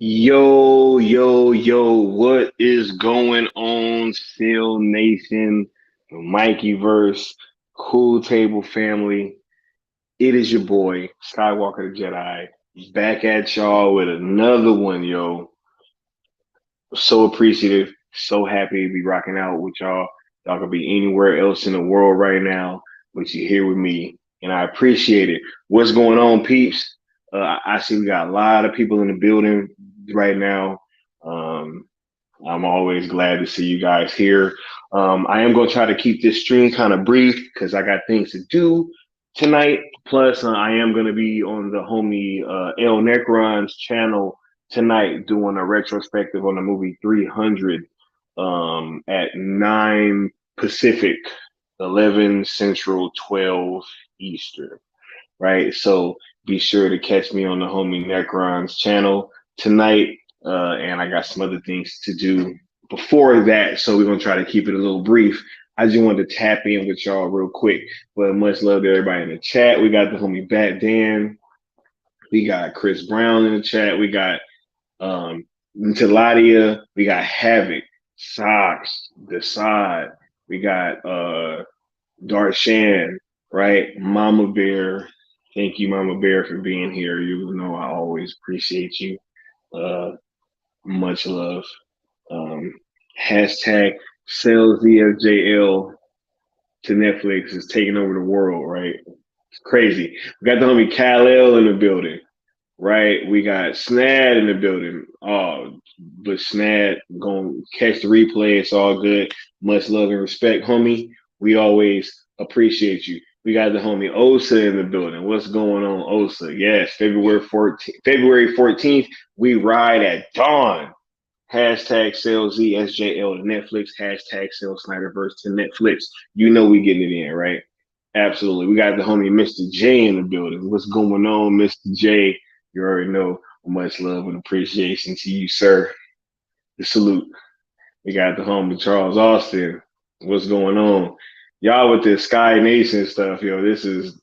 Yo, what is going on, Seal Nation, Mikey verse, Cool Table family? It is your boy, Skywalker the Jedi, back at y'all with another one, yo. So appreciative, so happy to be rocking out with y'all. Y'all could be anywhere else in the world right now, but you're here with me, and I appreciate it. What's going on, peeps? I see we got a lot of people in the building right now. Um, I'm always glad to see you guys here. I am going to try to keep this stream kind of brief because I got things to do tonight. Plus, I am going to be on the homie El Necron's channel tonight doing a retrospective on the movie 300 at 9 Pacific, 11 Central, 12 Eastern, right? So be sure to catch me on the homie Necron's channel tonight. And I got some other things to do before that. So we're going to try to keep it a little brief. I just wanted to tap in with y'all real quick. But much love to everybody in the chat. We got the homie Bat Dan. We got Chris Brown in the chat. We got Taladia. We got Havoc, Socks, Desad. We got Darshan, right? Mama Bear. Thank you, Mama Bear, for being here. You know I always appreciate you. Uh, much love. Um, hashtag sales ZFJL to Netflix is taking over the world, right? It's crazy. We got the homie Kal-El in the building, right? We got Snad in the building. Oh, but Snad gonna catch the replay. It's all good. Much love and respect, homie. We always appreciate you. We got the homie Osa in the building. What's going on, Osa? Yes, February 14th, we ride at dawn. Hashtag sell ZSJL to Netflix. Hashtag sell Snyderverse to Netflix. You know we getting it in, right? Absolutely. We got the homie Mr. J in the building. What's going on, Mr. J? You already know. Much love and appreciation to you, sir. The salute. We got the homie Charles Austin. What's going on? Y'all with this Sky Nation stuff, yo, this is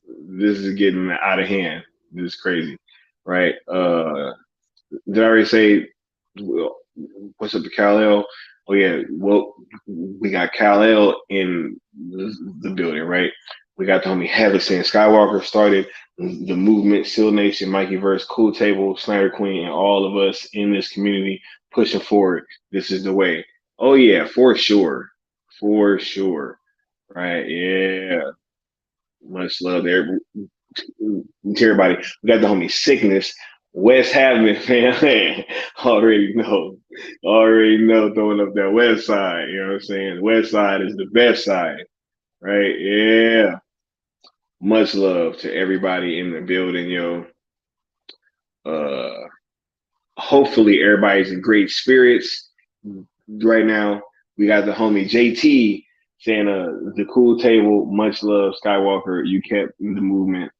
getting out of hand. This is crazy. Right? Did I already say what's up to Kal-El? Oh yeah, well we got Kal-El in the building, right? We got the homie Heather saying Skywalker started the movement, Seal Nation, Mikey Verse, Cool Table, Snyder Queen, and all of us in this community pushing forward. This is the way. Oh yeah, for sure, right? Yeah, much love there to everybody. We got the homie Sickness. West Haven, man. Already know, throwing up that West Side. You know what I'm saying? West Side is the best side, right? Yeah. Much love to everybody in the building, yo. Uh, hopefully everybody's in great spirits right now. We got the homie JT saying, the cool table, much love, Skywalker. You kept the movement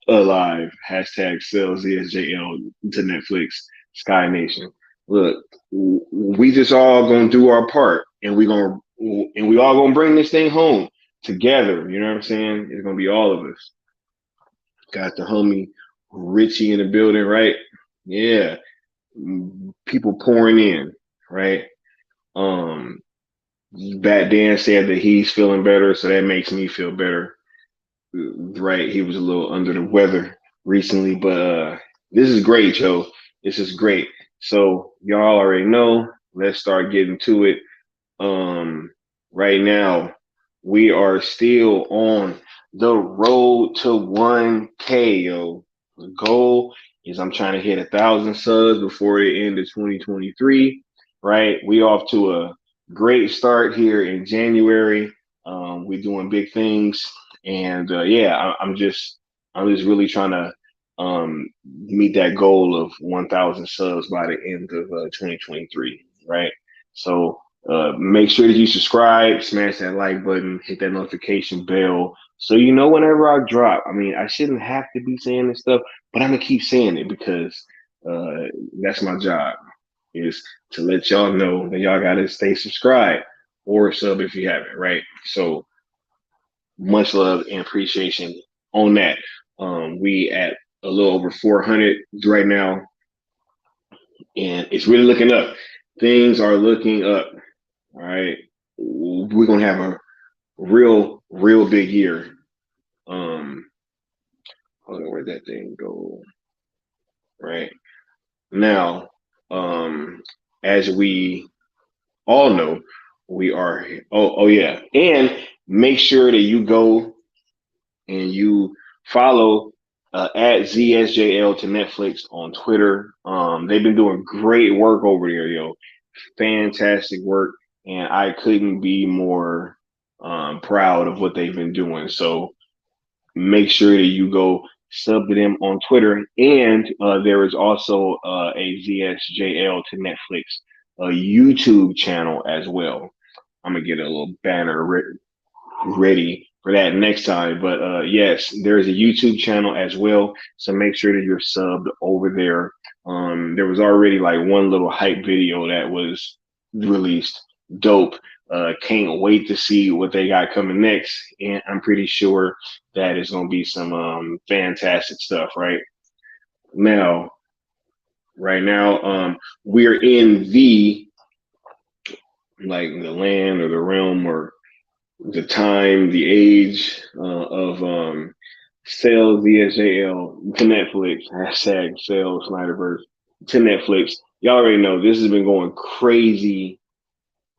alive. Hashtag sell ZSJL to Netflix, Sky Nation. Look, we just all gonna do our part, and we all gonna bring this thing home together. You know what I'm saying? It's gonna be all of us. Got the homie Richie in the building, right? Yeah, people pouring in, right? Um, Bat Dan said that he's feeling better, so that makes me feel better, right? He was a little under the weather recently, but this is great, Joe. This is great. So y'all already know. Let's start getting to it. Right now, we are still on the road to 1K, yo. The goal is I'm trying to hit 1,000 subs before the end of 2023. Right? We off to a great start here in January. We're doing big things, and yeah, I'm just really trying to meet that goal of 1,000 subs by the end of 2023. Right? So make sure that you subscribe, smash that like button, hit that notification bell, so you know whenever I drop. I mean, I shouldn't have to be saying this stuff, but I'm gonna keep saying it because that's my job, is to let y'all know that y'all gotta stay subscribed or sub if you haven't, right? So much love and appreciation on that. We at a little over 400 right now, and it's really looking up. Things are looking up. All right, we're gonna have a real big year. Hold on, where'd that thing go? Right now, as we all know, we are. Oh yeah, and make sure that you go and you follow at ZSJL to Netflix on Twitter. They've been doing great work over there, yo. Fantastic work, and I couldn't be more proud of what they've been doing. So make sure that you go sub to them on Twitter. And there is also a ZSJL to Netflix YouTube channel as well. I'm gonna get a little banner ready for that next time. But yes, there is a YouTube channel as well. So make sure that you're subbed over there. There was already like one little hype video that was released. Dope. Can't wait to see what they got coming next. And I'm pretty sure that is going to be some fantastic stuff, right? Now, right now, we're in the like the land or the realm or the time, the age of sales VSAL to Netflix, hashtag sales Snyderverse to Netflix. Y'all already know this has been going crazy,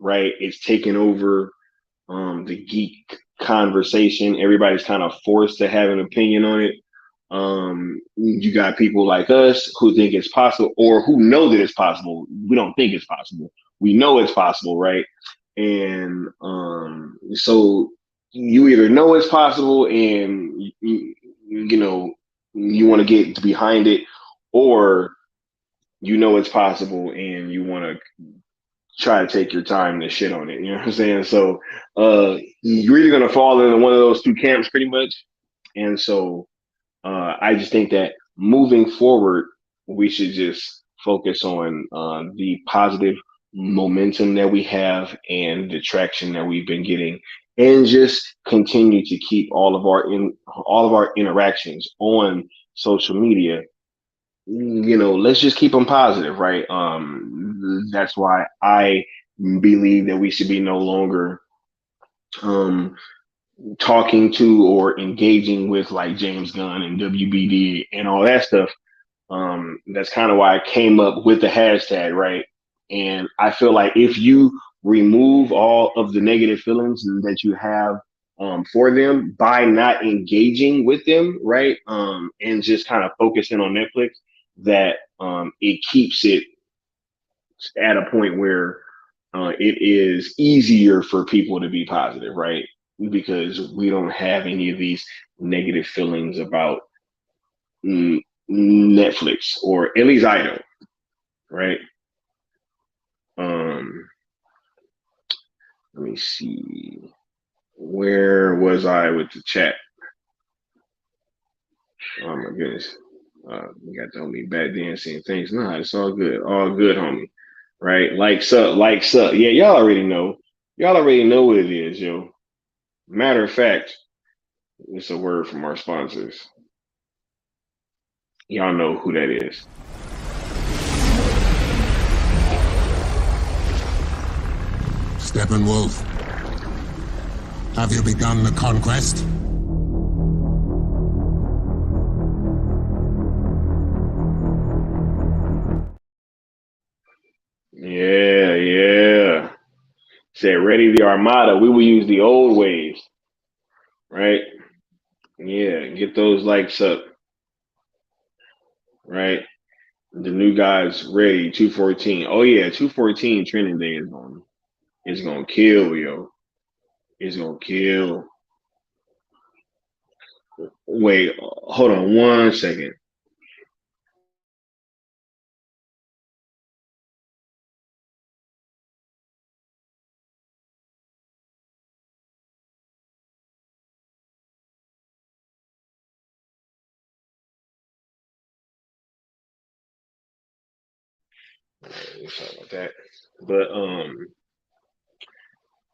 right? It's taken over the geek conversation. Everybody's kind of forced to have an opinion on it. You got people like us who think it's possible or who know that it's possible. We don't think it's possible. We know it's possible, right? And so you either know it's possible and you know you want to get behind it, or you know it's possible and you want to try to take your time to shit on it. You know what I'm saying? So you're either gonna fall into one of those two camps pretty much. And so I just think that moving forward, we should just focus on the positive momentum that we have and the traction that we've been getting, and just continue to keep all of our interactions on social media. Let's just keep them positive, right? That's why I believe that we should be no longer um talking to or engaging with like James Gunn and WBD and all that stuff. That's kind of why I came up with the hashtag, right? And I feel like if you remove all of the negative feelings that you have for them by not engaging with them, right? And just kind of focusing on Netflix, that it keeps it at a point where it is easier for people to be positive, right? Because we don't have any of these negative feelings about Netflix, or at least I don't, right? Um, Let me see. Where was I with the chat? Oh my goodness. You got to tell me back dancing things. Nah, it's all good. All good, homie. Right? Likes up, likes up. Yeah, y'all already know. Y'all already know what it is, yo. Matter of fact, it's a word from our sponsors. Y'all know who that is. Steppenwolf, have you begun the conquest? Yeah. Said ready the Armada. We will use the old ways, right? Yeah, get those likes up, right? The new guys ready. 214. Oh yeah, 214 training day is gonna kill, yo. It's gonna kill. Wait, hold on one second. Sorry about that. But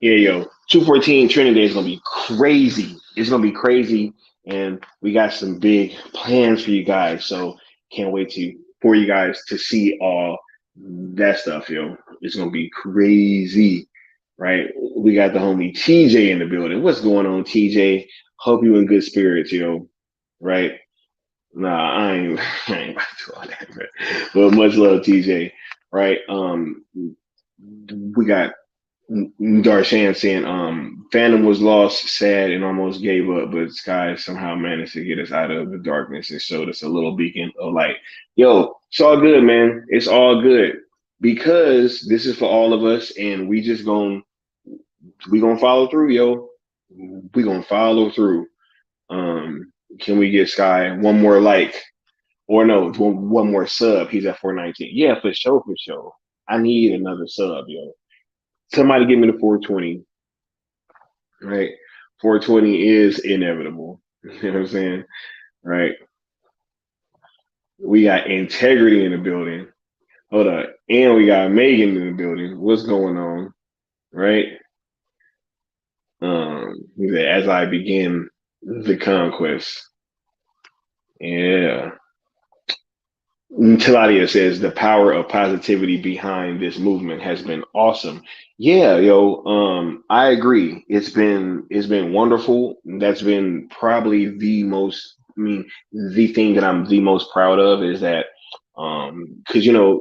yeah, yo, 214 training day is gonna be crazy. It's gonna be crazy, and we got some big plans for you guys. So can't wait for you guys to see all That stuff, yo, it's gonna be crazy, right? We got the homie TJ in the building. What's going on, TJ? Hope you in good spirits, yo. Right? Nah, I ain't about to do all that, man. But much love, TJ. Right? We got Darshan saying, fandom was lost, sad, and almost gave up, but Sky somehow managed to get us out of the darkness and showed us a little beacon of light. Yo, it's all good, man. It's all good because this is for all of us, and we gonna follow through, yo. We gonna follow through. Can we get Sky one more like, or no, one more sub? He's at 419. Yeah, for sure, for sure. I need another sub, yo. Somebody give me the 420. Right? 420 is inevitable. You know what I'm saying? Right? We got integrity in the building. Hold up. And we got Megan in the building. What's going on? Right? As I begin the conquest. Yeah. Taladia says the power of positivity behind this movement has been awesome. Yeah, yo, I agree. It's been wonderful. That's been probably the thing that I'm the most proud of is that because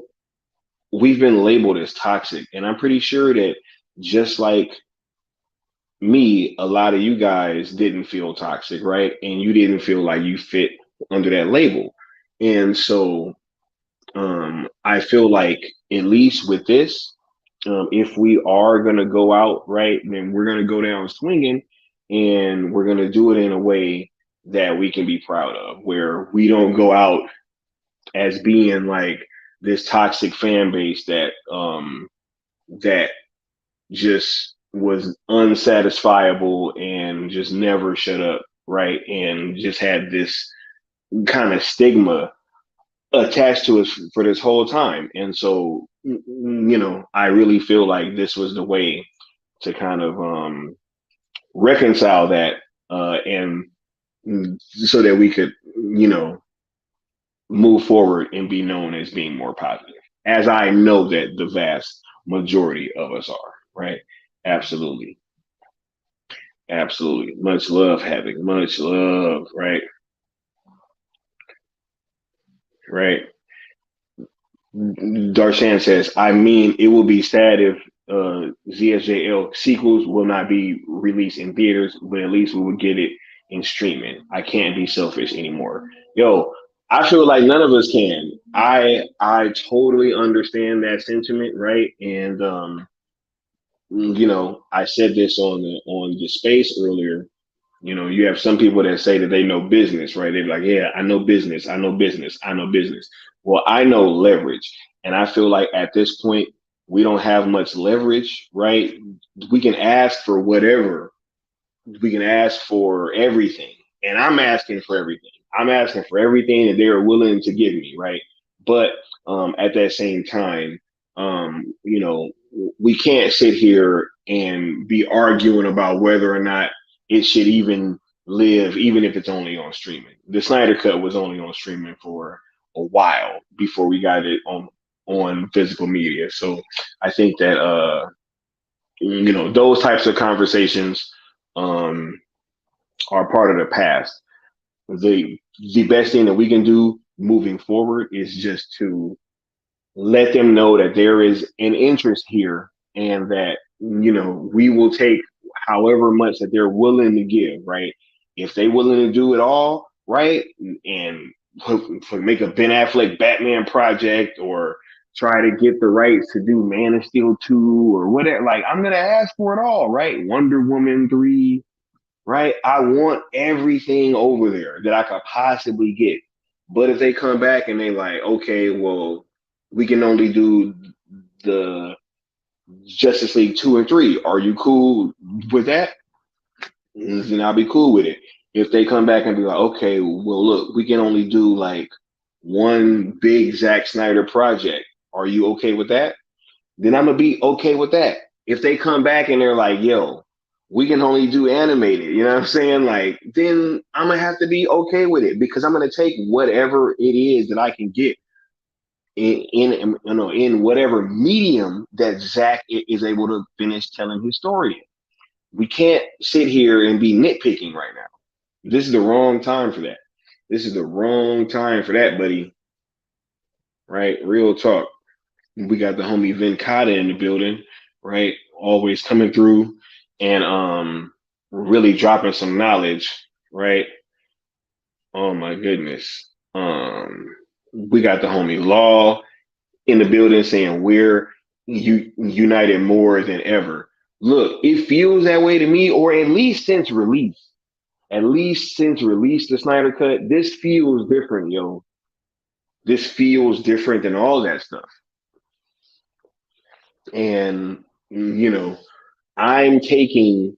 we've been labeled as toxic, and I'm pretty sure that just like me, a lot of you guys didn't feel toxic, right? And you didn't feel like you fit under that label. And so I feel like at least with this, if we are gonna go out right, then we're gonna go down swinging, and we're gonna do it in a way that we can be proud of, where we don't go out as being like this toxic fan base that just was unsatisfiable and just never shut up, right, and just had this kind of stigma attached to us for this whole time. And so, I really feel like this was the way to kind of reconcile that and so that we could, move forward and be known as being more positive, as I know that the vast majority of us are, right? Absolutely. Absolutely. Much love, Havoc. Much love, right? Right. Darshan says, I mean, it will be sad if ZSJL sequels will not be released in theaters, but at least we will get it in streaming. I can't be selfish anymore. Yo, I feel like none of us can. I totally understand that sentiment, right? And I said this on the space earlier. You have some people that say that they know business, right? They're like, yeah, I know business, I know business, I know business. Well, I know leverage. And I feel like at this point, we don't have much leverage, right? We can ask for whatever, we can ask for everything. And I'm asking for everything. I'm asking for everything that they're willing to give me, right? But at that same time, we can't sit here and be arguing about whether or not it should even live, even if it's only on streaming. The Snyder Cut was only on streaming for a while before we got it on physical media. So I think that those types of conversations um, are part of the past. The best thing that we can do moving forward is just to let them know that there is an interest here, and that we will take however much that they're willing to give, right? If they willing to do it all, right, and make a Ben Affleck Batman project, or try to get the rights to do Man of Steel 2 or whatever, like, I'm gonna ask for it all, right? Wonder Woman 3, right? I want everything over there that I could possibly get. But if they come back and they like, okay, well, we can only do the Justice League 2 and 3. Are you cool with that? Then I'll be cool with it. If they come back and be like, okay, well, look, we can only do like one big Zack Snyder project. Are you okay with that? Then I'm gonna be okay with that. If they come back and they're like, yo, we can only do animated, you know what I'm saying? Like, then I'm gonna have to be okay with it, because I'm gonna take whatever it is that I can get. in whatever medium that Zach is able to finish telling his story in. We can't sit here and be nitpicking right now. This is the wrong time for that. This is the wrong time for that, buddy. Right? Real talk. We got the homie Venkata in the building, right? Always coming through and really dropping some knowledge, right? Oh my goodness. We got the homie Law in the building saying we're united more than ever. Look, it feels that way to me, or at least since release. At least since release the Snyder Cut, this feels different, yo. This feels different than all that stuff. And I'm taking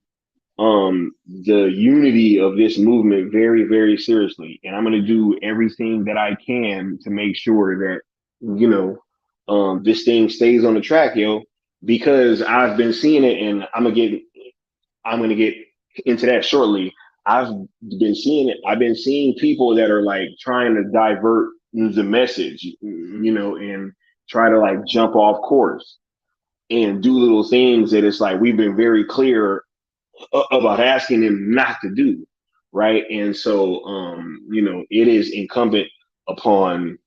the unity of this movement very, very seriously. And I'm gonna do everything that I can to make sure that, this thing stays on the track, yo, because I've been seeing it and I'm gonna get into that shortly. I've been seeing it. I've been seeing people that are like trying to divert the message, and try to like jump off course and do little things that it's like we've been very clear about asking them not to do, right? And so, it is incumbent upon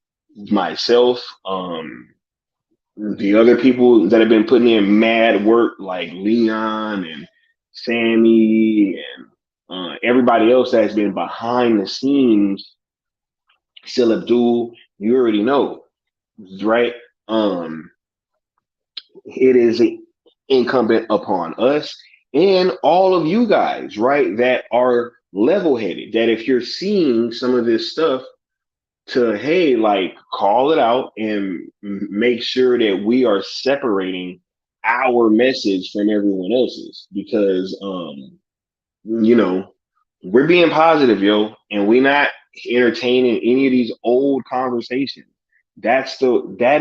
myself, the other people that have been putting in mad work, like Leon and Sammy and everybody else that's been behind the scenes. Still Abdul, you already know, right? It is incumbent upon us and all of you guys, right, that are level headed, that if you're seeing some of this stuff, to, hey, like, call it out and make sure that we are separating our message from everyone else's, because we're being positive, yo, and we're not entertaining any of these old conversations. That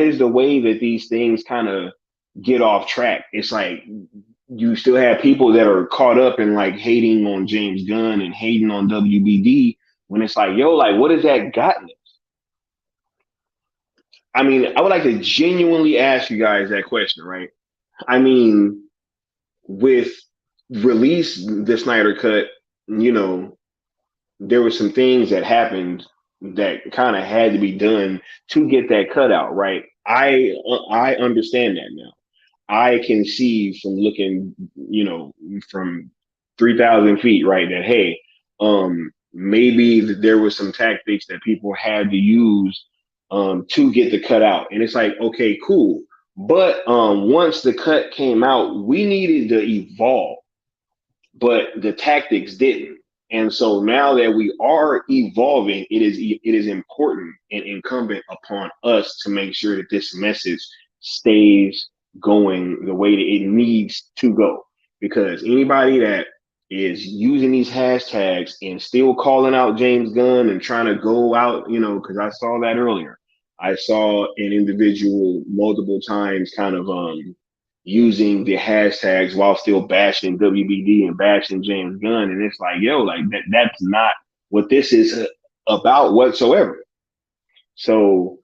is the way that these things kind of get off track. It's like you still have people that are caught up in like hating on James Gunn and hating on WBD, when it's like, yo, like, what has that gotten us? I mean, I would like to genuinely ask you guys that question, right? I mean, with release the Snyder Cut, there were some things that happened that kind of had to be done to get that cut out, right? I understand that now. I can see from looking, from 3,000 feet, right, that, hey, maybe there was some tactics that people had to use to get the cut out. And it's like, okay, cool. But once the cut came out, we needed to evolve, but the tactics didn't. And so now that we are evolving, it is important and incumbent upon us to make sure that this message stays going the way that it needs to go. Because anybody that is using these hashtags and still calling out James Gunn and trying to go out, because I saw that earlier. I saw an individual multiple times kind of using the hashtags while still bashing WBD and bashing James Gunn. And it's like, yo, like that's not what this is about whatsoever. So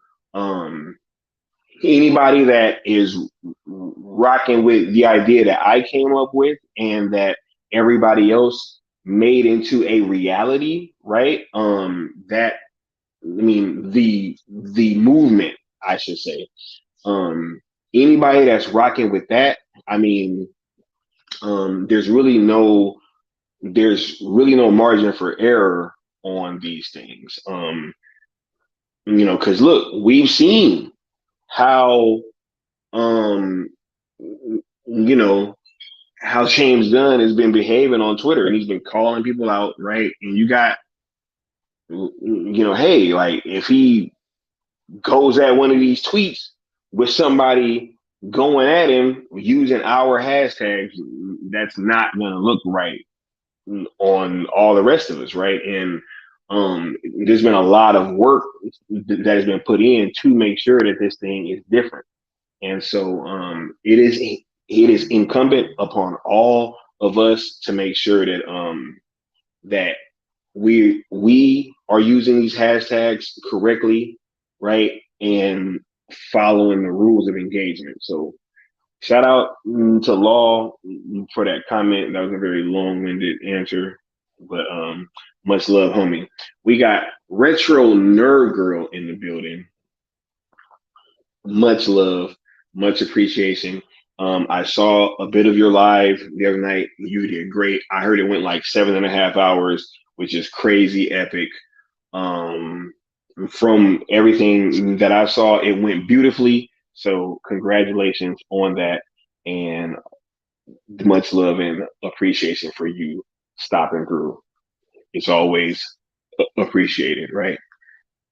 anybody that is rocking with the idea that I came up with and that everybody else made into a reality, right? That, I mean, the movement, I should say. Anybody that's rocking with that, I mean, there's really no margin for error on these things. Because look, we've seen how how James Gunn has been behaving on Twitter, and he's been calling people out, right? And you got, hey, like, if he goes at one of these tweets with somebody going at him using our hashtags, that's not going to look right on all the rest of us, right? And there's been a lot of work that has been put in to make sure that this thing is different. And so it is incumbent upon all of us to make sure that that we are using these hashtags correctly, right? And following the rules of engagement. So shout out to Law for that comment. That was a very long-winded answer, but much love, homie. We got Retro Nerd Girl in the building. Much love, much appreciation. I saw a bit of your live the other night. You did great. I heard it went like 7.5 hours, which is crazy epic. Um, from everything that I saw, it went beautifully. So congratulations on that, and much love and appreciation for you stopping through. It's always appreciated, right?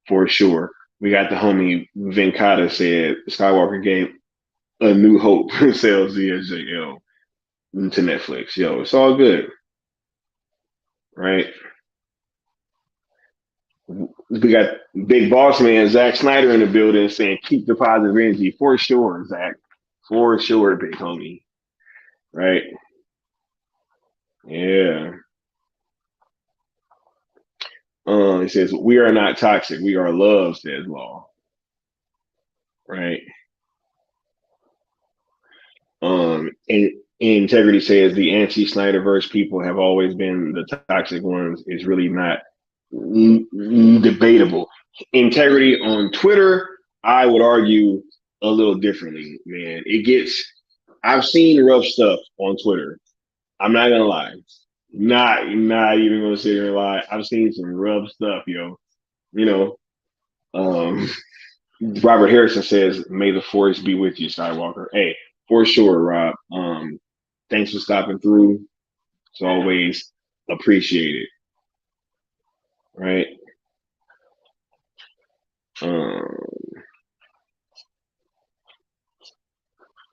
For sure. We got the homie Venkata said Skywalker gave A New Hope sells ZSJL to Netflix. Yo, it's all good, right? We got big boss man Zack Snyder in the building saying keep the positive energy for sure, Zach. For sure, big homie. Right? Yeah. It says we are not toxic, we are love, says Law. Right? And Integrity says the anti-Snyderverse people have always been the toxic ones. Is really not debatable. Integrity on Twitter, I would argue a little differently, man. It gets, I've seen rough stuff on Twitter. I'm not gonna lie. Not even gonna sit here and lie. I've seen some rough stuff, yo. You know, um, Robert Harrison says, "May the force be with you, Skywalker." Hey, for sure, Rob. Thanks for stopping through. It's always appreciated, right? Um,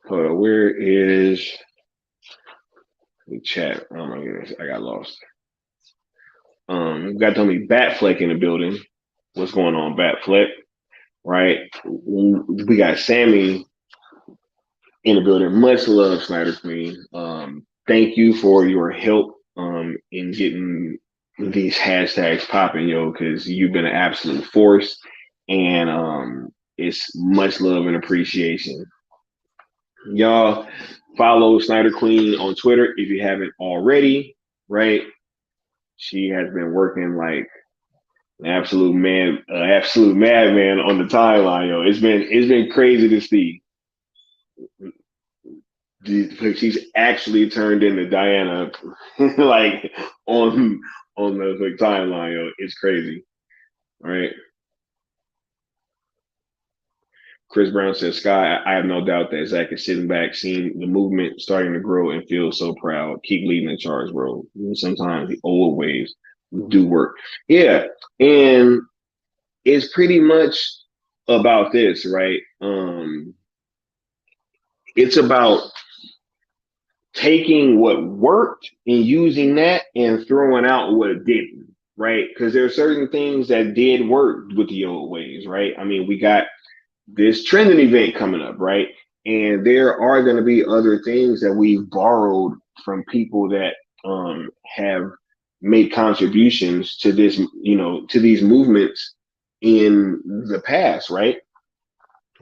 Hold on, where is the chat? Oh my goodness, I got lost. We got Tommy Batfleck in the building. What's going on, Batfleck? Right? We got Sammy in the building. Much love, Snyder Queen. Thank you for your help in getting these hashtags popping, yo, because you've been an absolute force, and it's much love and appreciation. Y'all follow Snyder Queen on Twitter if you haven't already, right? She has been working like an absolute madman on the timeline, yo. It's been crazy to see. She's actually turned into Diana, like on the timeline, yo. It's crazy, right? Chris Brown says, Sky, I have no doubt that Zach is sitting back, seeing the movement starting to grow and feel so proud. Keep leading the charge, bro. Sometimes the old ways do work. Yeah. And it's pretty much about this, right? It's about taking what worked and using that and throwing out what didn't, right? Because there are certain things that did work with the old ways, right? I mean, we got this trending event coming up, right? And there are going to be other things that we've borrowed from people that have made contributions to this, to these movements in the past, right?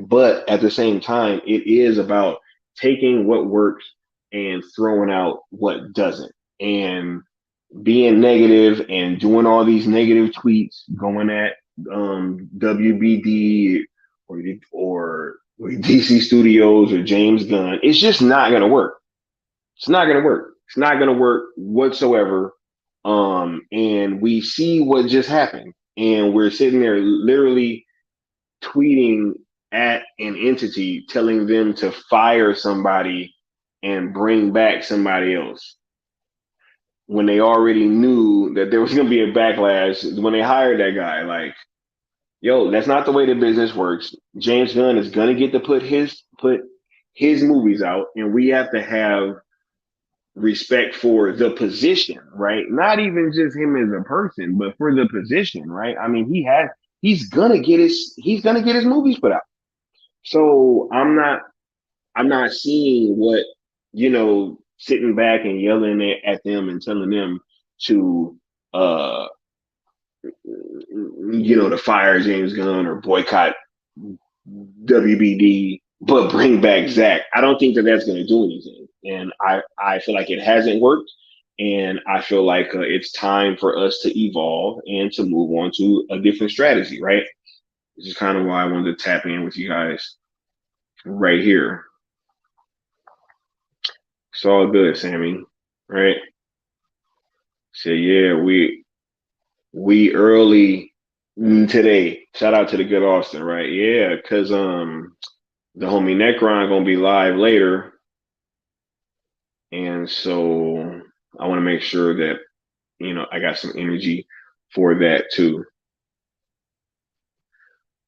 But at the same time, it is about taking what works and throwing out what doesn't, and being negative and doing all these negative tweets, going at WBD or DC Studios or James Gunn. It's just not going to work. It's not going to work. It's not going to work whatsoever. And we see what just happened, and we're sitting there literally tweeting at an entity telling them to fire somebody and bring back somebody else when they already knew that there was going to be a backlash when they hired that guy. Like, yo, that's not the way the business works. James Gunn is going to get to put his movies out, and we have to have respect for the position, right? Not even just him as a person, but for the position, right? I mean, he's gonna get his movies put out. So I'm not seeing what, sitting back and yelling at them and telling them to to fire James Gunn or boycott WBD, but bring back Zach. I don't think that that's going to do anything. And I feel like it hasn't worked. And I feel like it's time for us to evolve and to move on to a different strategy, right? This is kind of why I wanted to tap in with you guys right here. It's all good, Sammy, right? So yeah, we early today. Shout out to the good Austin, right? Yeah, because the homie Necron gonna be live later, and so I want to make sure that I got some energy for that too.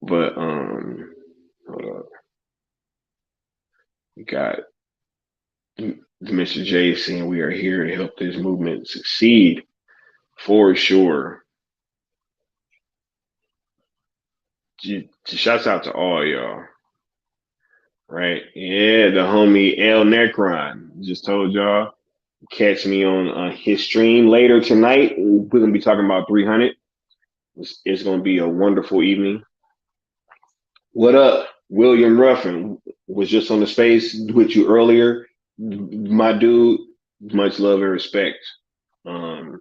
But hold up, we got Mr. J saying we are here to help this movement succeed for sure. Shouts out to all y'all. Right? Yeah, the homie El Necron just told y'all. Catch me on his stream later tonight. We're gonna be talking about 300. It's gonna be a wonderful evening. What up, William Ruffin? Was just on the space with you earlier, my dude. Much love and respect. Um,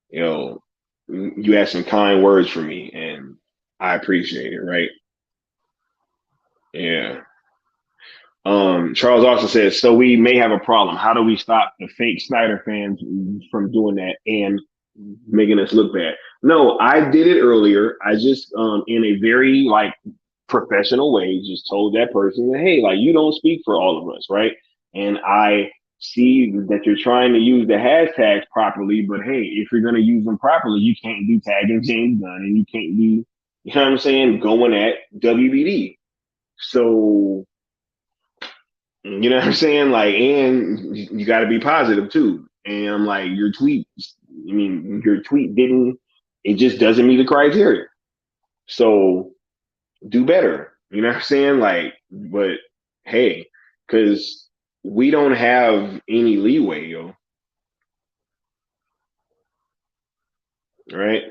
you know, you had some kind words for me, and I appreciate it. Right? Yeah. Charles also says, so we may have a problem. How do we stop the fake Snyder fans from doing that and making us look bad? No, I did it earlier. I just, in a very like professional way, just told that person that, hey, like you don't speak for all of us, right? And I see that you're trying to use the hashtags properly, but hey, if you're going to use them properly, you can't be tagging James Gunn and you can't be, you know what I'm saying, going at WBD. So you know what I'm saying? Like, and you got to be positive too. And I'm like, your tweet, your tweet didn't, it just doesn't meet the criteria. So do better. You know what I'm saying? Like, but hey, because we don't have any leeway, yo. Right?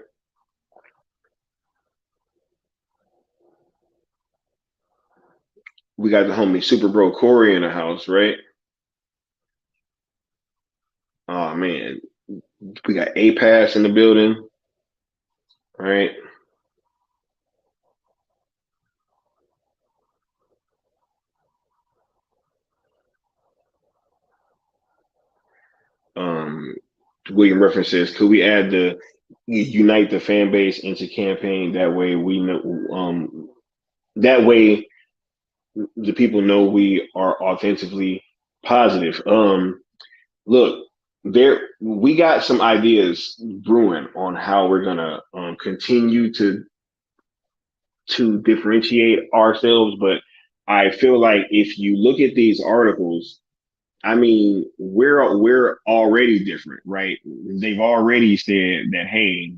We got the homie Super Bro Corey in the house, right? Oh man, we got A Pass in the building, right? Um, William Reference says, could we add the unite the fan base into campaign? That way we know, that way the people know we are authentically positive. Look, we got some ideas brewing on how we're gonna continue to differentiate ourselves, but I feel like if you look at these articles, I mean, we're already different, right? They've already said that, hey,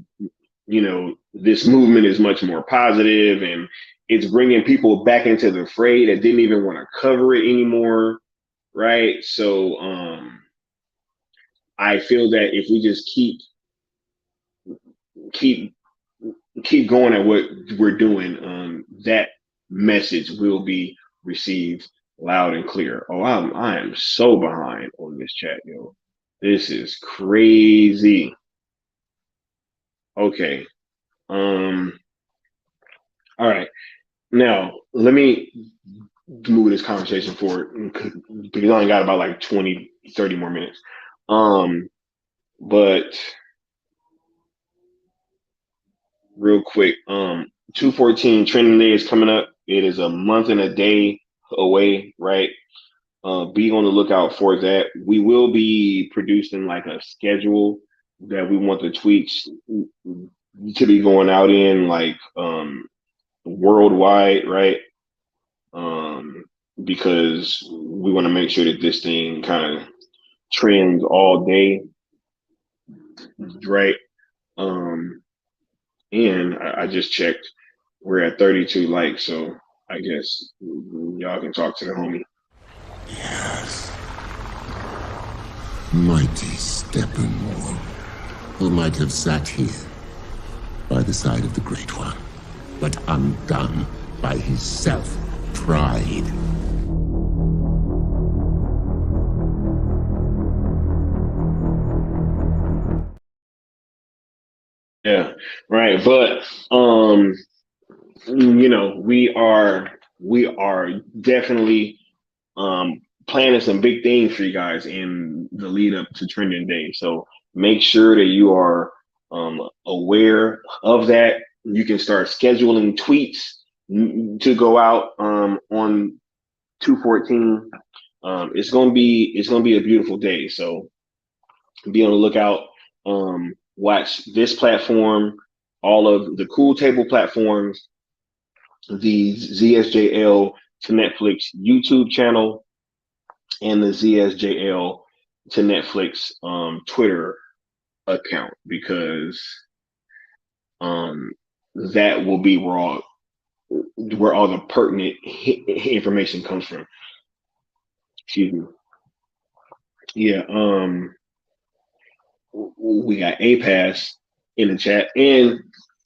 this movement is much more positive and it's bringing people back into the fray that didn't even want to cover it anymore, right? So I feel that if we just keep keep going at what we're doing, that message will be received loud and clear. Oh, I am so behind on this chat, yo. This is crazy. Okay. All right. Now let me move this conversation forward because I only got about like 20, 30 more minutes. But real quick, 214 training day is coming up. It is a month and a day away, right? Be on the lookout for that. We will be producing like a schedule that we want the tweets to be going out in, like worldwide, right? Because we want to make sure that this thing kind of trends all day, right? And I just checked, we're at 32 likes, so I guess y'all can talk to the homie. Yes. Mighty Steppenwolf, who might have sat here by the side of the Great One, but undone by his self-pride. Yeah, right. But we are definitely planning some big things for you guys in the lead up to trending day. So make sure that you are aware of that. You can start scheduling tweets to go out on 214. It's gonna be a beautiful day. So be on the lookout. Watch this platform, all of the Cool Table platforms, the ZSJL to Netflix YouTube channel, and the ZSJL to Netflix Twitter account, because um, that will be where all the pertinent information comes from. Excuse me. Yeah. We got APAS in the chat, and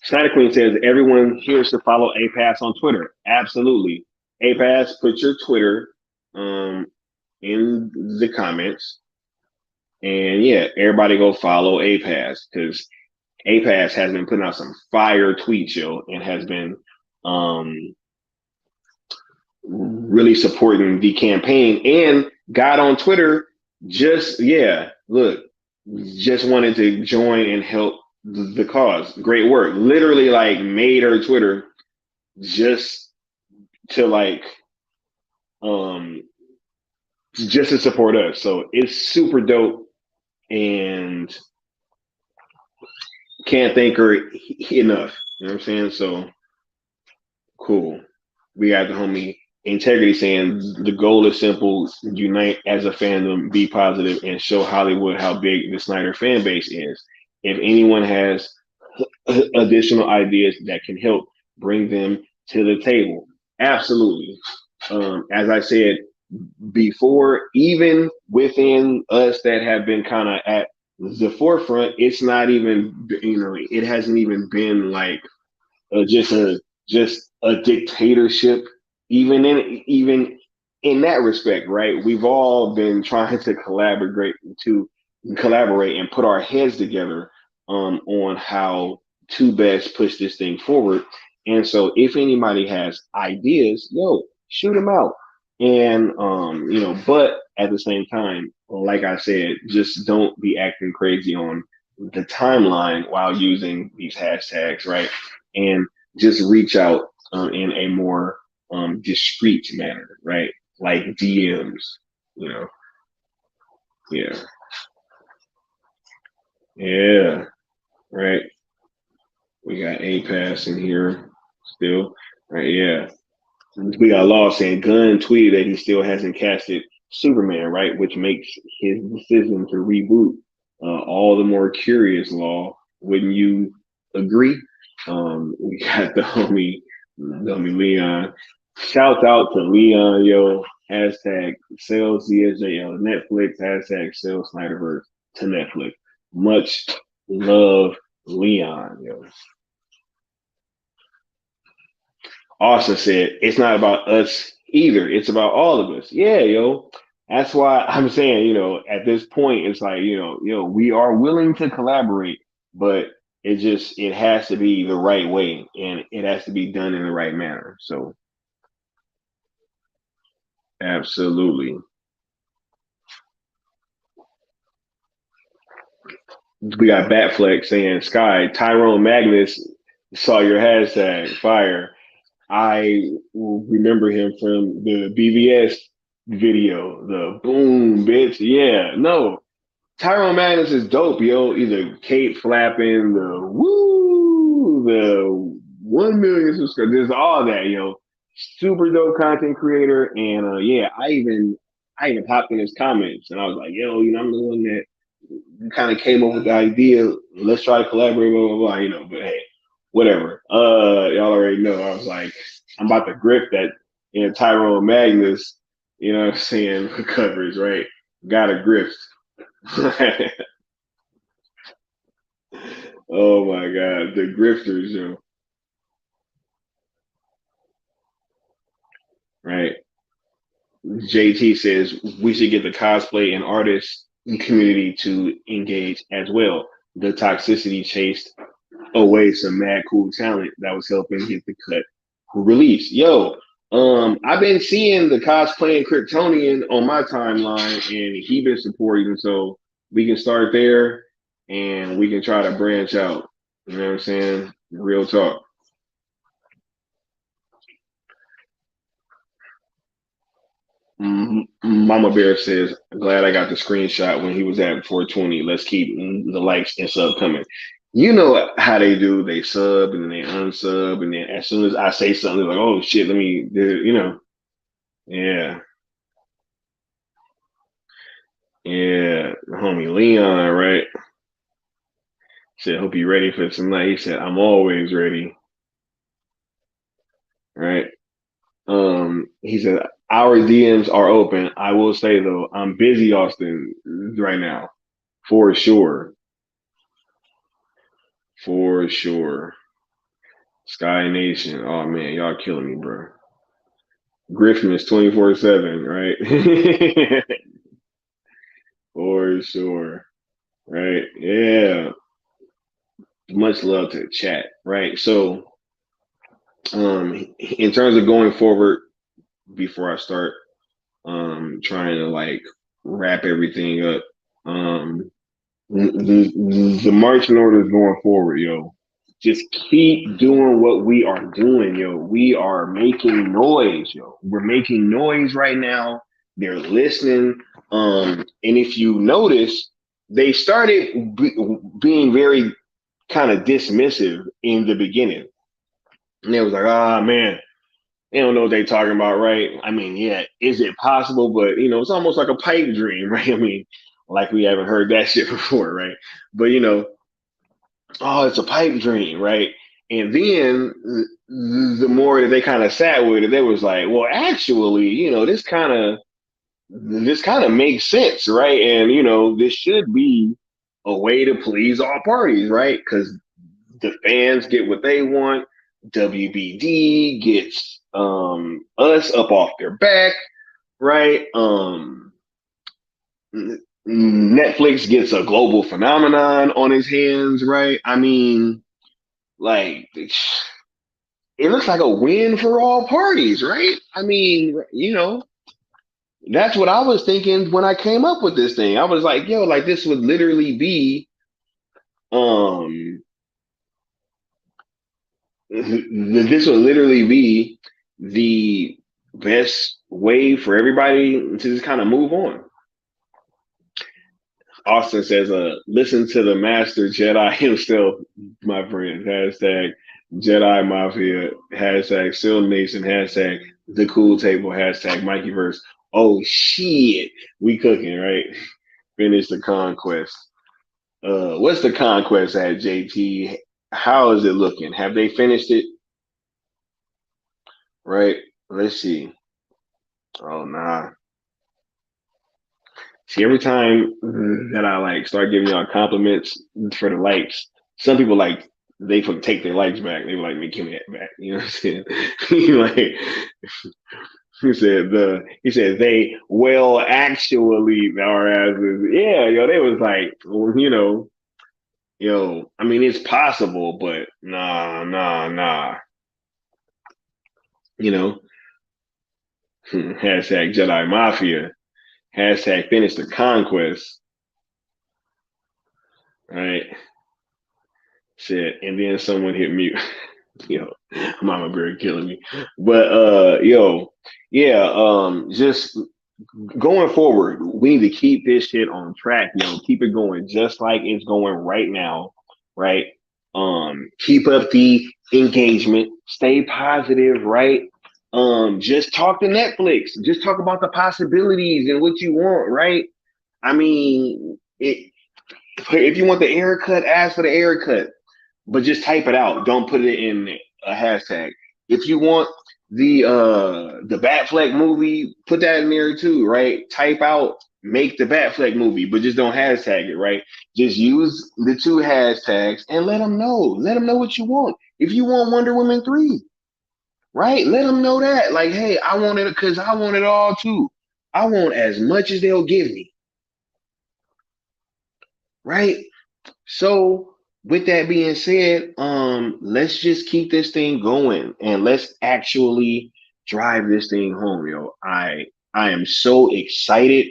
Snyder Queen says everyone here should follow APAS on Twitter. Absolutely. APAS, put your Twitter in the comments. And yeah, everybody go follow APAS, because APAS has been putting out some fire tweets, yo, and has been um, really supporting the campaign, and got on Twitter. Look, just wanted to join and help the cause. Great work. Literally, like, made her Twitter just to um just to support us. So it's super dope, and can't thank her enough. You know what I'm saying? So cool. We got the homie Integrity saying the goal is simple: unite as a fandom, be positive, and show Hollywood how big the Snyder fan base is. If anyone has additional ideas that can help, bring them to the table. Absolutely. As I said before, even within us that have been kind of at the forefront, it's not even, it hasn't even been like just a dictatorship. Even in that respect, right? We've all been trying to collaborate and put our heads together on how to best push this thing forward. And so, if anybody has ideas, yo, shoot them out. And but at the same time, like I said, just don't be acting crazy on the timeline while using these hashtags, right? And just reach out in a more discreet manner, right? Like DMs, you know. Yeah, yeah, right. We got A Pass in here still, right? Yeah, we got Law saying Gunn tweeted that he still hasn't casted Superman, right? Which makes his decision to reboot all the more curious. Law, wouldn't you agree? We got the homie Leon. Shout out to Leon, yo. Hashtag sales ZSJL Netflix. Hashtag sales Snyderverse to Netflix. Much love, Leon, yo. Austin said, it's not about us either. It's about all of us. Yeah, yo. That's why I'm saying, at this point, it's like, we are willing to collaborate, but it has to be the right way, and it has to be done in the right manner. So absolutely. We got Batflex saying, Sky, Tyrone Magnus saw your hashtag fire. I will remember him from the BVS video, the boom, bitch. Yeah, no. Tyrone Magnus is dope, yo. Either cape flapping, the woo, the 1 million subscribers. There's all that, yo. Super dope content creator. And yeah, I even hopped in his comments and I was like, yo, I'm the one that kind of came up with the idea. Let's try to collaborate, blah, blah, blah, but hey, whatever. Y'all already know. I was like, I'm about to grip that Tyrone Magnus, what I'm saying, coverage, right? Got a grip. Oh my God, the grifters, yo. right? JT says we should get the cosplay and artist community to engage as well. The toxicity chased away some mad cool talent that was helping get the cut released. Yo, I've been seeing the cosplaying Kryptonian on my timeline, and he been supporting, so we can start there, and we can try to branch out. You know what I'm saying? Real talk. Mama Bear says, "Glad I got the screenshot when he was at 420. Let's keep the likes and sub coming." You know how they do. They sub and then they unsub, and then as soon as I say something, they're like, "Oh shit, let me," you know. Yeah, yeah. Homie Leon, right? Said, "Hope you ready for tonight." He said, "I'm always ready." Right? He said, "Our DMs are open. I will say though, I'm busy, Austin, right now, for sure, for sure." Sky Nation. Oh man, y'all killing me, bro. Griffin is 24/7, right? For sure. Right. Yeah. Much love to the chat. Right. So in terms of going forward, before I start trying to like wrap everything up, um the marching orders going forward, yo. Just keep doing what we are doing, yo. We are making noise, yo. We're making noise right now. They're listening. And if you notice, they started being very kind of dismissive in the beginning. And it was like, ah, man, they don't know what they're talking about, right? I mean, yeah, is it possible? But, it's almost like a pipe dream, right? I mean, like we haven't heard that shit before, right? But, oh, it's a pipe dream, right? And then the more that they kind of sat with it, they was like, well, actually, this kind of makes sense, right? And this should be a way to please all parties, right? Because the fans get what they want, WBD gets us up off their back, right? Netflix gets a global phenomenon on his hands, right? I mean, like, it looks like a win for all parties, right? I mean, that's what I was thinking when I came up with this thing. I was like, yo, like this would literally be um this would literally be the best way for everybody to just kind of move on. Austin says, listen to the master Jedi himself, my friend. Hashtag Jedi Mafia, hashtag Seal Nation, hashtag the cool table, hashtag Mikeyverse. Oh shit. We cooking, right? Finish the conquest. What's the conquest at, JT? How is it looking? Have they finished it? Right? Let's see. Oh nah. See, every time that I like start giving y'all compliments for the likes, some people like they take their likes back. They were like, "Me, give me that back." You know what I'm saying? Like he said they well actually our asses. Yeah, yo, they was like, well, yo, I mean it's possible, but nah, nah, nah. You know, hashtag Jedi Mafia, hashtag finish the conquest, right? Shit, and then someone hit mute. Yo, Mama Bear killing me. But yo, yeah, just going forward, we need to keep this shit on track, Keep it going just like it's going right now, right? Keep up the engagement, stay positive, right? Just talk to Netflix. Just talk about the possibilities and what you want, right? I mean, if you want the error cut, ask for the error cut, but just type it out. Don't put it in a hashtag. If you want the Batfleck movie, put that in there too, right? Type out make the Batfleck movie, but just don't hashtag it, right? Just use the two hashtags and let them know. Let them know what you want. If you want Wonder Woman 3, right? Let them know that. Like, hey, I want it because I want it all too. I want as much as they'll give me, right? So with that being said, let's just keep this thing going and let's actually drive this thing home, yo. I am so excited.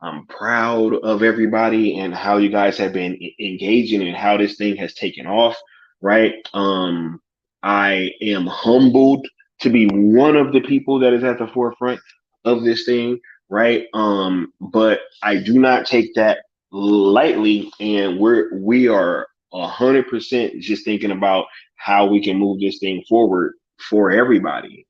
I'm proud of everybody and how you guys have been engaging and how this thing has taken off, right? I am humbled to be one of the people that is at the forefront of this thing, right? But I do not take that lightly, and we are 100% just thinking about how we can move this thing forward for everybody.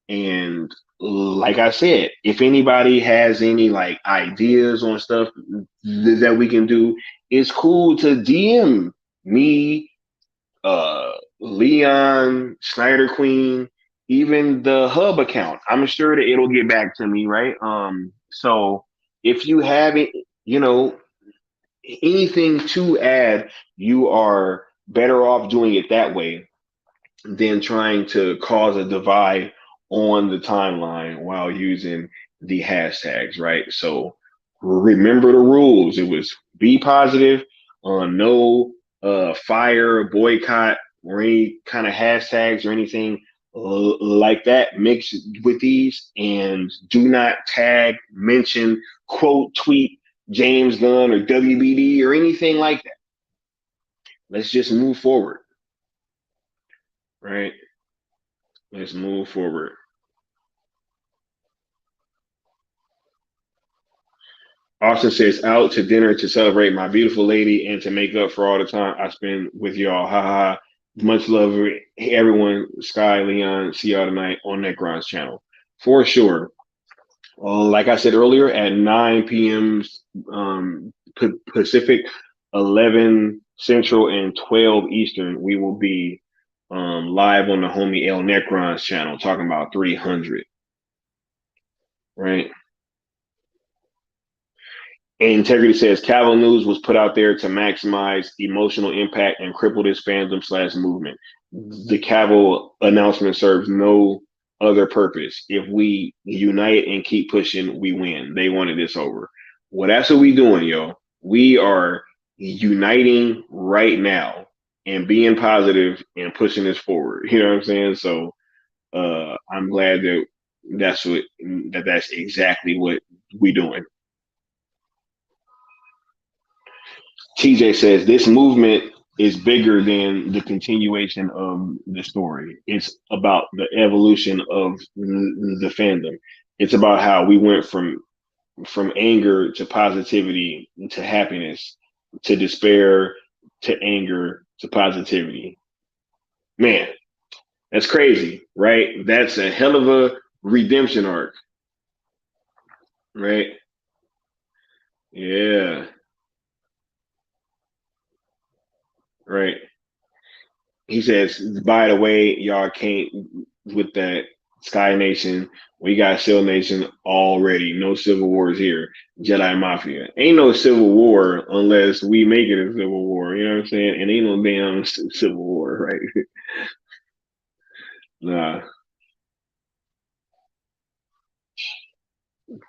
And like I said, if anybody has any like ideas on stuff that we can do, it's cool to DM me, Leon, Snyder Queen, even the Hub account. I'm sure that it'll get back to me, right? So if you haven't, you know, anything to add, you are better off doing it that way than trying to cause a divide on the timeline while using the hashtags, right? So remember the rules. It was be positive, no fire, boycott, or any kind of hashtags or anything like that mixed with these, and do not tag, mention, quote, tweet James Gunn or WBD or anything like that. Let's just move forward, right? Let's move forward. Austin says, out to dinner to celebrate my beautiful lady and to make up for all the time I spend with y'all. Ha ha. Much love, everyone. Sky, Leon, see y'all tonight on Necron's channel. For sure. Like I said earlier, at 9 p.m. Pacific, 11 Central, and 12 Eastern, we will be live on the homie El Necron's channel talking about 300. Right? Integrity says Cavill News was put out there to maximize emotional impact and cripple this fandom slash movement. The Cavill announcement serves no other purpose. If we unite and keep pushing, we win. They wanted this over. Well, that's what we doing, yo. We are uniting right now and being positive and pushing this forward. You know what I'm saying? So I'm glad that that's exactly what we doing. TJ says this movement is bigger than the continuation of the story. It's about the evolution of the fandom. It's about how we went from anger to positivity to happiness to despair to anger to positivity. Man, that's crazy, right? That's a hell of a redemption arc, right? Yeah, right. He says, by the way, y'all can't with that Sky Nation. We got Cell Nation already. No civil wars here. Jedi Mafia. Ain't no civil war unless we make it a civil war. You know what I'm saying? And ain't no damn civil war, right? Nah.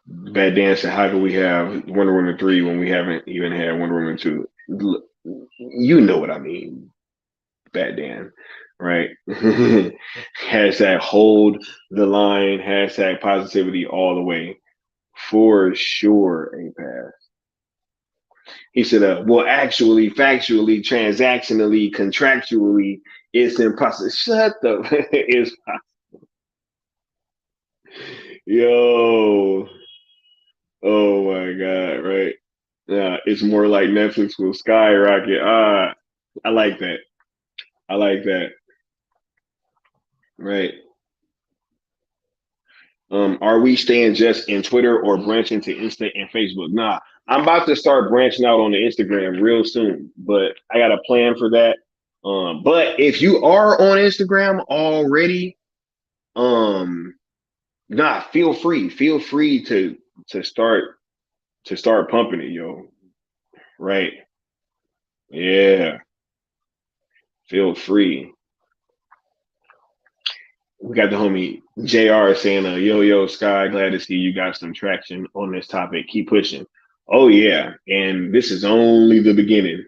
Bad Dan said, how can we have Wonder Woman 3 when we haven't even had Wonder Woman 2? You know what I mean. Bad Dan, right? Hashtag hold the line, hashtag positivity all the way. For sure, a pass. He said, well, actually, factually, transactionally, contractually, it's impossible. Shut the it's yo. Oh my God, right? Yeah, it's more like Netflix will skyrocket. I like that. I like that. Right. Are we staying just in Twitter or branching to Insta and Facebook? Nah, I'm about to start branching out on the Instagram real soon, but I got a plan for that. But if you are on Instagram already, um, nah, feel free to start pumping it, yo. Right? Yeah, feel free. We got the homie JR saying, yo, yo, Sky, glad to see you got some traction on this topic. Keep pushing. Oh, yeah. And this is only the beginning,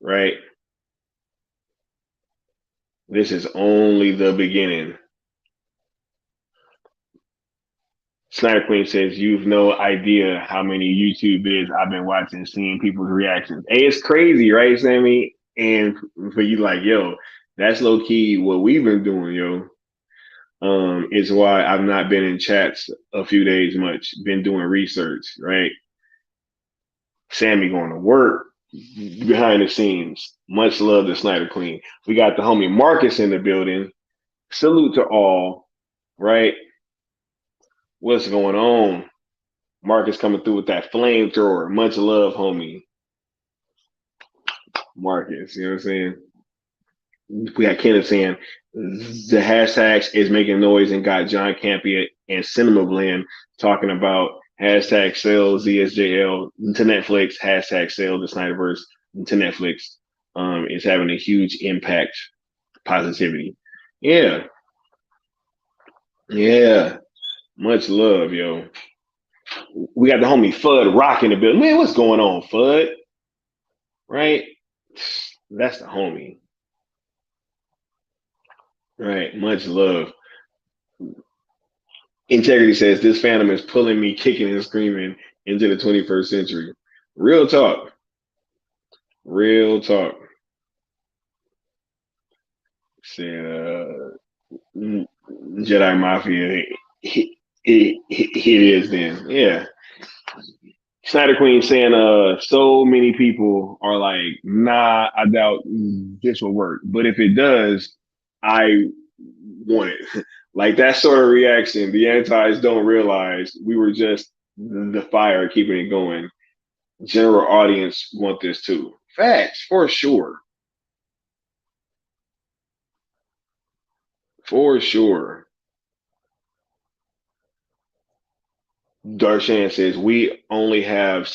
right? This is only the beginning. Sniper Queen says, you've no idea how many YouTube vids I've been watching, seeing people's reactions. Hey, it's crazy, right, Sammy? And for you, like, yo, that's low key what we've been doing, yo. Is why I've not been in chats a few days much, been doing research, right? Sammy going to work behind the scenes. Much love to Snyder Queen. We got the homie Marcus in the building. Salute to all, right? What's going on? Marcus coming through with that flamethrower. Much love, homie. Marcus, you know what I'm saying? We got Kenneth saying the hashtags is making noise and got John Campia and Cinema Blend talking about hashtag sales ZSJL to Netflix, hashtag sales the Snyderverse to Netflix. Is having a huge impact, positivity. Yeah, yeah. Much love, yo. We got the homie Fudd rocking the building. Man, what's going on, Fudd? Right? That's the homie. Right. Much love. Integrity says this fandom is pulling me kicking and screaming into the 21st century. Real talk. Real talk. Saying Jedi Mafia. It is then. Yeah. Snyder Queen saying so many people are like, nah, I doubt this will work. But if it does, I want it. Like that sort of reaction, the antis don't realize we were just the fire keeping it going. General audience want this too. Facts, for sure. For sure. Darshan says we only have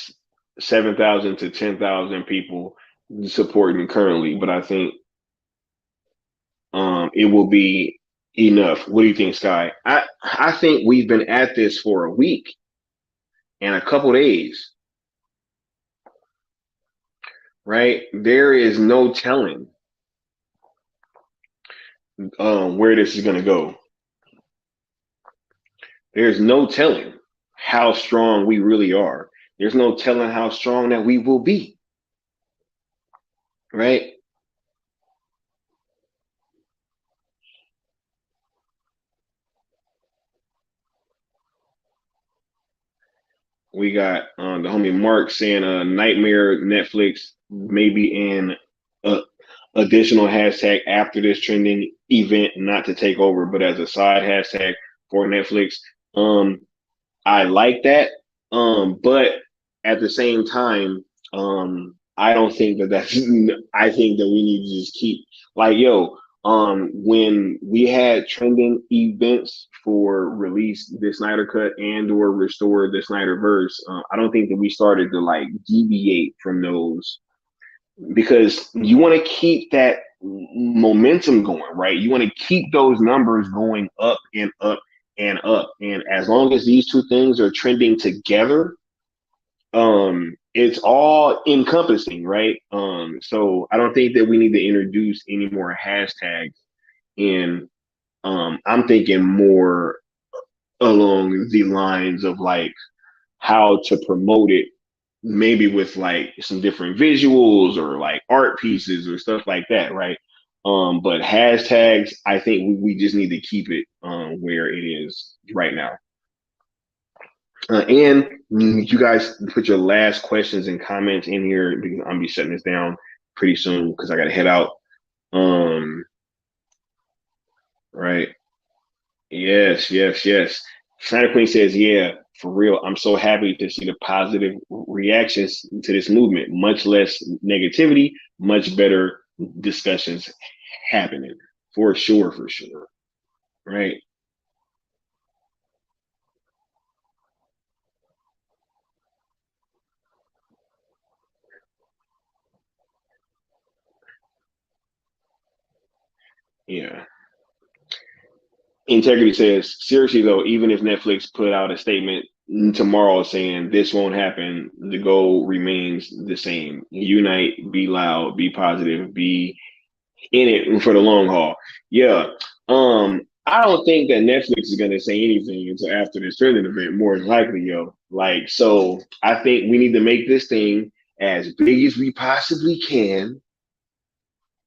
7,000 to 10,000 people supporting currently, but I think it will be enough. What do you think, Sky? I think we've been at this for a week and a couple days, right? There is no telling where this is going to go. There's no telling how strong we really are. There's no telling how strong that we will be, right? We got the homie Mark saying Nightmare Netflix maybe in additional hashtag after this trending event, not to take over, but as a side hashtag for Netflix. Um, I like that. But at the same time, I don't think that that's. I think that we need to just keep like yo. When we had trending events for release the Snyder Cut and or restore the Snyderverse, I don't think that we started to like deviate from those because you want to keep that momentum going, right? You want to keep those numbers going up and up and up. And as long as these two things are trending together, it's all encompassing, right? So I don't think that we need to introduce any more hashtags. And I'm thinking more along the lines of like how to promote it maybe with like some different visuals or like art pieces or stuff like that, right? But hashtags, I think we just need to keep it where it is right now. And you guys put your last questions and comments in here because I'm gonna be shutting this down pretty soon because I gotta head out. Um, right. Yes, yes, yes. Santa Queen says, yeah, for real. I'm so happy to see the positive reactions to this movement. Much less negativity, much better discussions happening. For sure, for sure. Right. Yeah. Integrity says, seriously though, even if Netflix put out a statement tomorrow saying this won't happen, the goal remains the same. Unite, be loud, be positive, be in it for the long haul. Yeah. I don't think that Netflix is gonna say anything until after this trending event, more than likely, yo. Like, so I think we need to make this thing as big as we possibly can,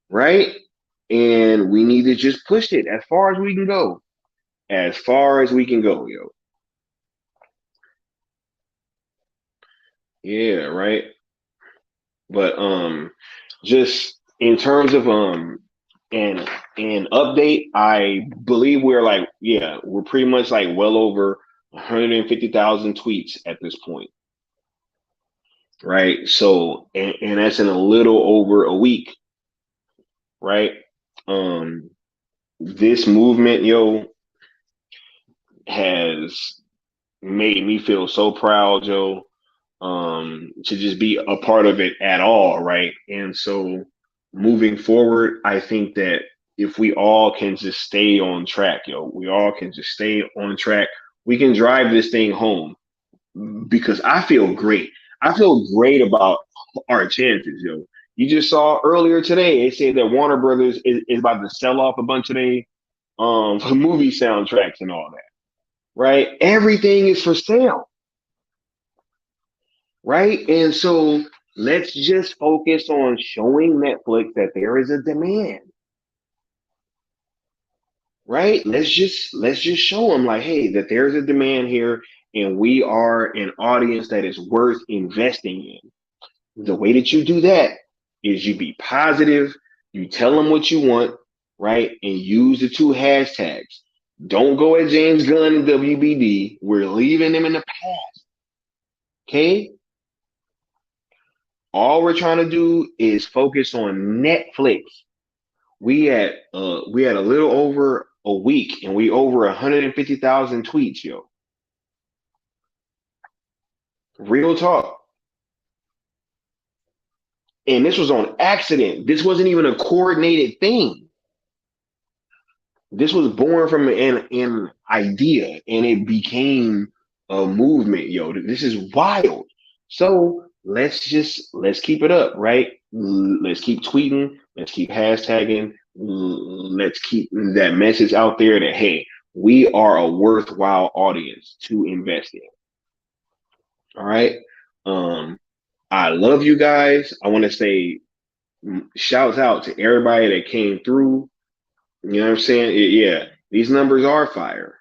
right? And we need to just push it as far as we can go. As far as we can go, yo. Yeah, right. But just in terms of and an update, I believe we're like, yeah, we're pretty much like well over 150,000 tweets at this point, right? So and that's in a little over a week, right? Um this movement, yo, has made me feel so proud, Joe, to just be a part of it at all, right? And so moving forward, I think that if we all can just stay on track, yo, we all can just stay on track, we can drive this thing home because I feel great. I feel great about our chances, yo. You just saw earlier today, it said that Warner Brothers is about to sell off a bunch of their movie soundtracks and all that, right? Everything is for sale, right? And so let's just focus on showing Netflix that there is a demand, right? Let's just show them like, hey, that there's a demand here, and we are an audience that is worth investing in. The way that you do that is you be positive, you tell them what you want, right? And use the two hashtags. Don't go at James Gunn and WBD. We're leaving them in the past. Okay? All we're trying to do is focus on Netflix. We had a little over a week and we over 150,000 tweets, yo. Real talk. And this was on accident. This wasn't even a coordinated thing. This was born from an idea and it became a movement, yo. This is wild. So let's keep it up, right? Let's keep tweeting, let's keep hashtagging, let's keep that message out there that hey, we are a worthwhile audience to invest in. All right. Um, I love you guys. I want to say shouts out to everybody that came through. You know what I'm saying? Yeah, these numbers are fire,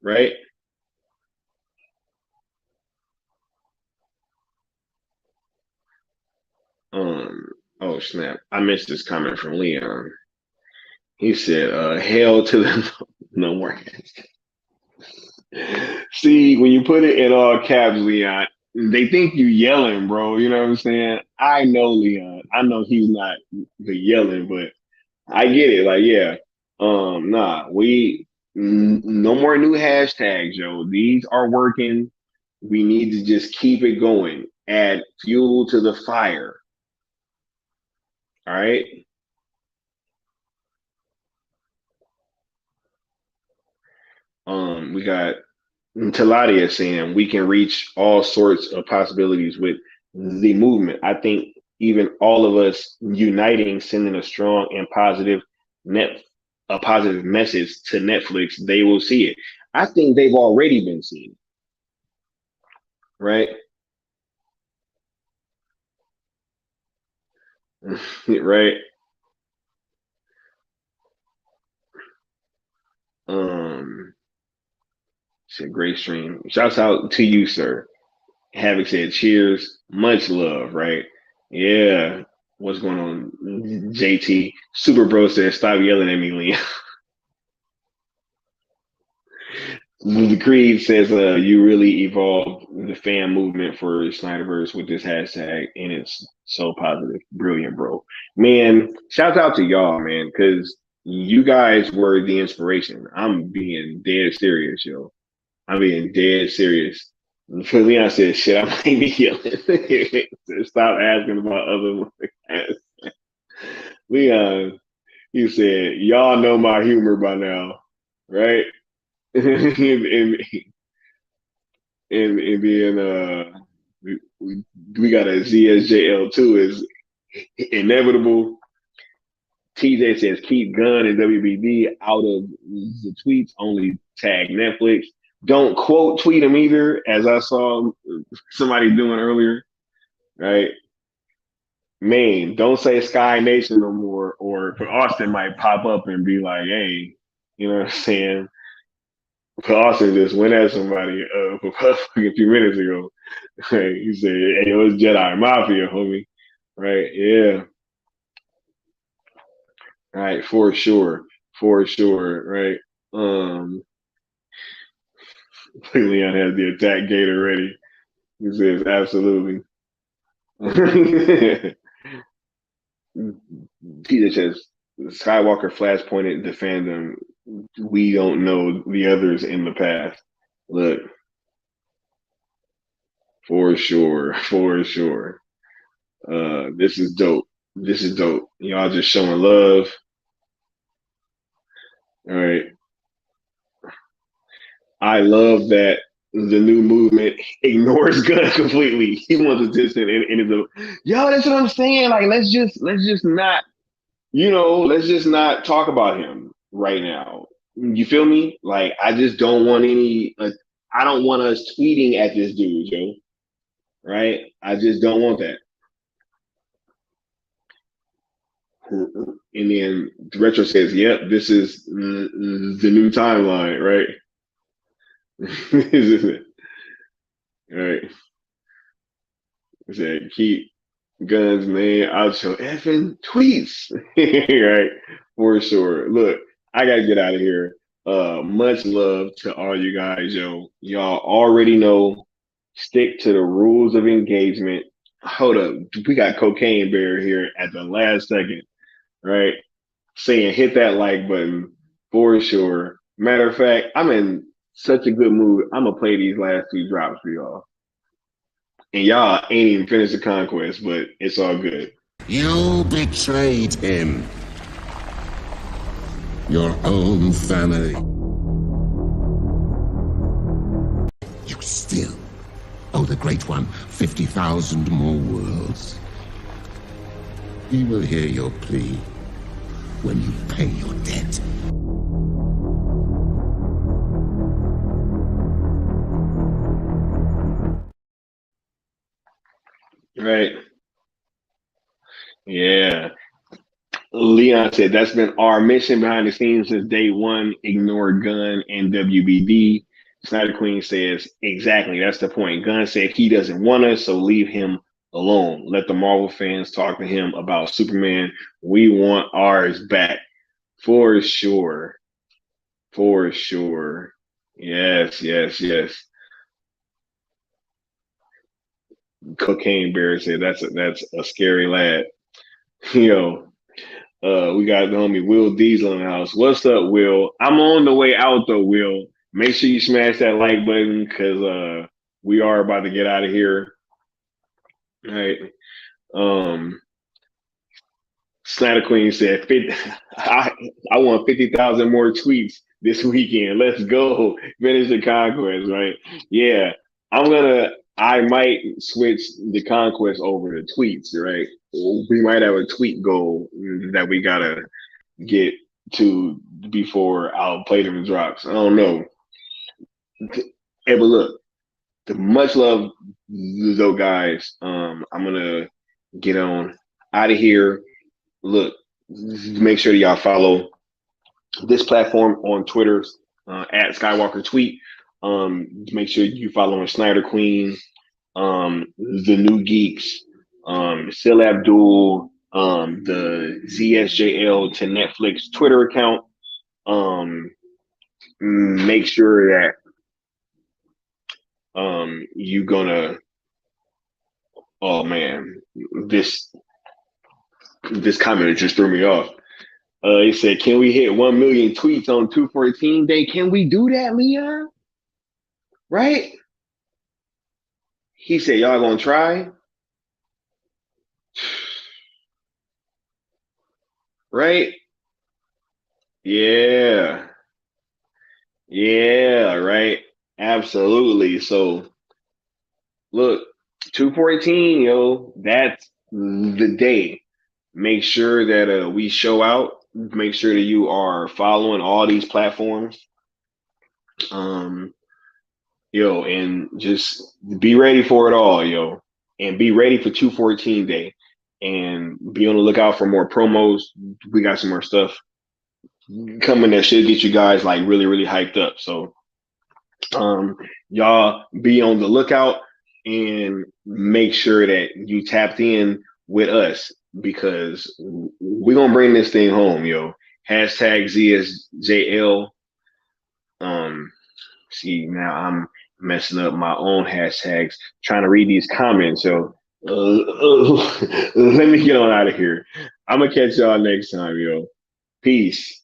right? Um, oh snap! I missed this comment from Leon. He said, "Hell to the no more." See, when you put it in all caps, Leon, they think you yelling, bro. You know what I'm saying? I know Leon. I know he's not the yelling, but I get it. Like, yeah, nah, no more new hashtags, yo. These are working. We need to just keep it going. Add fuel to the fire. All right. We got Taladia saying we can reach all sorts of possibilities with the movement. I think even all of us uniting, sending a strong and net a positive message to Netflix, they will see it. I think they've already been seeing it, right? Right. Um, it's a great stream. Shouts out to you, sir. Havoc said, cheers, much love, right? Yeah. What's going on? JT. Super Bro said, stop yelling at me, Leon. The Creed says, you really evolved the fan movement for Snyderverse with this hashtag, and it's so positive. Brilliant, bro. Man, shout out to y'all, man, because you guys were the inspiration. I'm being dead serious, yo. I'm being dead serious. For Leon said, shit, I might be yelling. Stop asking about other Leon, He said, "Y'all know my humor by now, right?" And then we got a ZSJL2 is inevitable. TJ says keep Gunn and WBD out of the tweets. Only tag Netflix. Don't quote tweet him either, as I saw somebody doing earlier. Right, man. Don't say Sky Nation no more, or Austin might pop up and be like, "Hey, you know what I'm saying?" Austin just went at somebody for a few minutes ago. He said, "Hey, it was Jedi Mafia, homie." Right? Yeah. Right. For sure. For sure. Right. Leon has the attack gator ready. He says, "Absolutely." Peter says, "Skywalker flashpointed the fandom. We don't know the others in the past." Look, for sure. For sure. This is dope. This is dope. Y'all just showing love. All right. I love that the new movement ignores Gunn completely. He wants attention and is a yo, that's what I'm saying. Like let's just not, let's just not talk about him right now. You feel me? Like I just don't want any I don't want us tweeting at this dude, yo. Right? I just don't want that. And then Retro says, "Yep, this is the new timeline, right?" All right. I said, "Keep Guns, man, out your effing tweets." Right? For sure. Look, I gotta get out of here. Much love to all you guys, yo. Y'all already know. Stick to the rules of engagement. Hold up. We got Cocaine Bear here at the last second, right? Saying hit that like button for sure. Matter of fact, I'm in such a good mood. I'm gonna play these last two drops for y'all. And y'all ain't even finished the conquest, but it's all good. You betrayed him. Your own family. You still owe the Great One 50,000 more worlds. He will hear your plea when you pay your debt. Right. Yeah. Leon said that's been our mission behind the scenes since day one. Ignore Gunn and WBD. Snyder Queen says, exactly. That's the point. Gunn said he doesn't want us, so leave him alone. Let the Marvel fans talk to him about Superman. We want ours back. For sure. For sure. Yes, yes, yes. Cocaine Bear said that's a scary lad. Yo, we got the homie Will Diesel in the house. What's up, Will? I'm on the way out though, Will. Make sure you smash that like button because we are about to get out of here. All right. Um Snyder Queen said 50, I want 50,000 more tweets this weekend. Let's go. Finish the conquest, right? Yeah. I might switch the conquest over to tweets, right? We might have a tweet goal that we gotta get to before I'll play them drops. I don't know. Hey, but look, the much love though, guys. I'm gonna get on out of here. Look, make sure that y'all follow this platform on Twitter at Skywalker Tweet. Make sure you follow Snyder Queen, the New Geeks, Sil Abdul, the ZSJL to Netflix Twitter account. Make sure that you gonna. Oh man, this comment just threw me off. He said, "Can we hit 1 million tweets on 214 day? Can we do that, Leon? Right?" He said, "Y'all gonna try?" Right? Yeah. Yeah, right. Absolutely. So look, 214, yo, that's the day. Make sure that we show out. Make sure that you are following all these platforms. Um, yo, and just be ready for it all, yo. And be ready for 214 day. And be on the lookout for more promos. We got some more stuff coming that should get you guys like really, really hyped up. So um, y'all be on the lookout and make sure that you tapped in with us because we're gonna bring this thing home, yo. Hashtag ZSJL. Um, see now I'm messing up my own hashtags trying to read these comments, so let me get on out of here. I'm gonna catch y'all next time, yo. Peace.